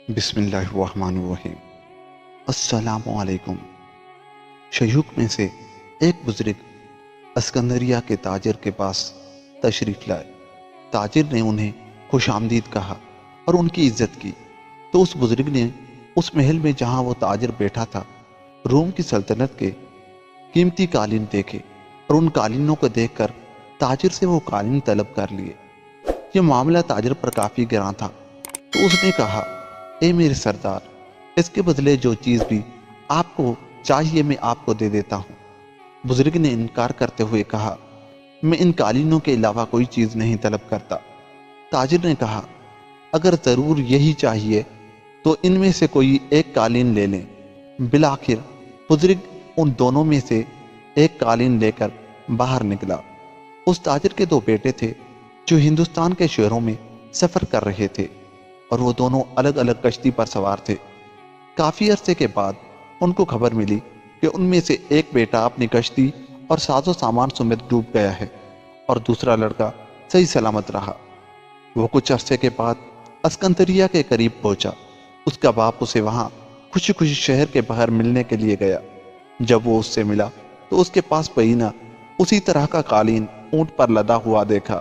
بسم اللہ الرحمن الرحیم۔ السلام علیکم۔ شیوخ میں سے ایک بزرگ اسکندریہ کے تاجر کے پاس تشریف لائے۔ تاجر نے انہیں خوش آمدید کہا اور ان کی عزت کی تو اس بزرگ نے اس محل میں جہاں وہ تاجر بیٹھا تھا روم کی سلطنت کے قیمتی قالین دیکھے اور ان قالینوں کو دیکھ کر تاجر سے وہ قالین طلب کر لیے۔ یہ معاملہ تاجر پر کافی گراں تھا تو اس نے کہا، اے میرے سردار، اس کے بدلے جو چیز بھی آپ کو چاہیے میں آپ کو دے دیتا ہوں۔ بزرگ نے انکار کرتے ہوئے کہا، میں ان قالینوں کے علاوہ کوئی چیز نہیں طلب کرتا۔ تاجر نے کہا، اگر ضرور یہی چاہیے تو ان میں سے کوئی ایک قالین لے لیں۔ بالآخر بزرگ ان دونوں میں سے ایک قالین لے کر باہر نکلا۔ اس تاجر کے دو بیٹے تھے جو ہندوستان کے شہروں میں سفر کر رہے تھے اور وہ دونوں الگ الگ کشتی پر سوار تھے۔ کافی عرصے کے بعد ان کو خبر ملی کہ ان میں سے ایک بیٹا اپنی کشتی اور ساز و سامان سمیت ڈوب گیا ہے اور دوسرا لڑکا صحیح سلامت رہا۔ وہ کچھ عرصے کے بعد اسکندریہ کے قریب پہنچا۔ اس کا باپ اسے وہاں خوشی خوشی شہر کے باہر ملنے کے لیے گیا۔ جب وہ اس سے ملا تو اس کے پاس پہینا اسی طرح کا قالین اونٹ پر لدا ہوا دیکھا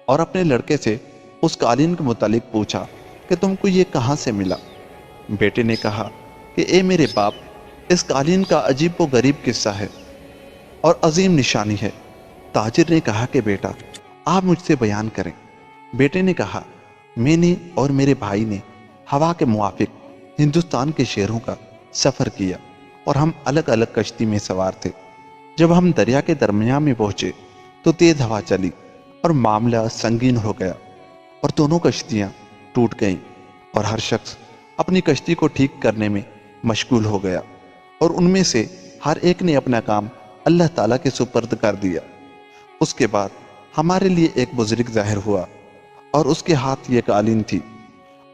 اور اپنے لڑکے سے اس قالین کے متعلق پوچھا کہ تم کو یہ کہاں سے ملا؟ بیٹے نے کہا کہ اے میرے باپ، اس قالین کا عجیب و غریب قصہ ہے اور عظیم نشانی ہے۔ تاجر نے کہا کہ بیٹا آپ مجھ سے بیان کریں۔ بیٹے نے کہا، میں نے اور میرے بھائی نے ہوا کے موافق ہندوستان کے شہروں کا سفر کیا اور ہم الگ الگ کشتی میں سوار تھے۔ جب ہم دریا کے درمیان میں پہنچے تو تیز ہوا چلی اور معاملہ سنگین ہو گیا اور دونوں کشتیاں ٹوٹ گئیں اور ہر شخص اپنی کشتی کو ٹھیک کرنے میں مشغول ہو گیا اور ان میں سے ہر ایک نے اپنا کام اللہ تعالیٰ کے سپرد کر دیا۔ اس کے بعد ہمارے لیے ایک بزرگ ظاہر ہوا اور اس کے ہاتھ یہ قالین تھی۔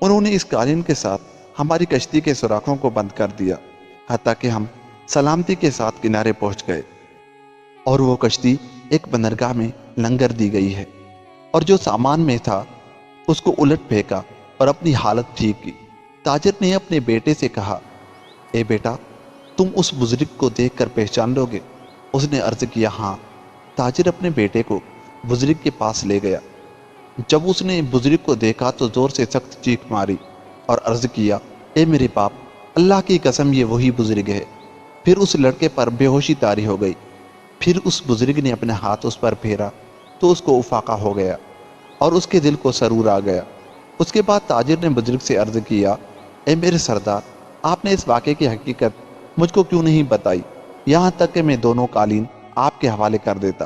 انہوں نے اس قالین کے ساتھ ہماری کشتی کے سوراخوں کو بند کر دیا حتیٰ کہ ہم سلامتی کے ساتھ کنارے پہنچ گئے اور وہ کشتی ایک بندرگاہ میں لنگر دی گئی ہے اور جو سامان میں تھا اس کو الٹ پھینکا اور اپنی حالت ٹھیک کی۔ تاجر نے اپنے بیٹے سے کہا، اے بیٹا، تم اس بزرگ کو دیکھ کر پہچان لو گے؟ اس نے عرض کیا، ہاں۔ تاجر اپنے بیٹے کو بزرگ کے پاس لے گیا۔ جب اس نے بزرگ کو دیکھا تو زور سے سخت چیخ ماری اور عرض کیا، اے میرے باپ، اللہ کی قسم یہ وہی بزرگ ہے۔ پھر اس لڑکے پر بے ہوشی طاری ہو گئی۔ پھر اس بزرگ نے اپنے ہاتھ اس پر پھیرا تو اس کو افاقہ ہو گیا اور اس کے دل کو سرور آ گیا۔ اس کے بعد تاجر نے بزرگ سے عرض کیا، اے میرے سردار، آپ نے اس واقعے کی حقیقت مجھ کو کیوں نہیں بتائی، یہاں تک کہ میں دونوں قالین آپ کے حوالے کر دیتا؟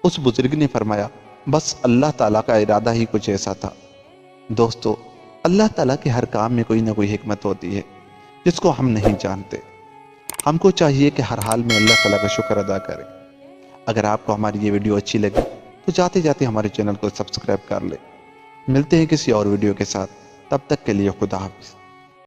اس بزرگ نے فرمایا، بس اللہ تعالیٰ کا ارادہ ہی کچھ ایسا تھا۔ دوستو، اللہ تعالیٰ کے ہر کام میں کوئی نہ کوئی حکمت ہوتی ہے جس کو ہم نہیں جانتے۔ ہم کو چاہیے کہ ہر حال میں اللہ تعالیٰ کا شکر ادا کریں۔ اگر آپ کو ہماری یہ ویڈیو اچھی لگی تو جاتے جاتے ہمارے چینل کو سبسکرائب کر لیں۔ ملتے ہیں کسی اور ویڈیو کے ساتھ، تب تک کے لیے خدا حافظ۔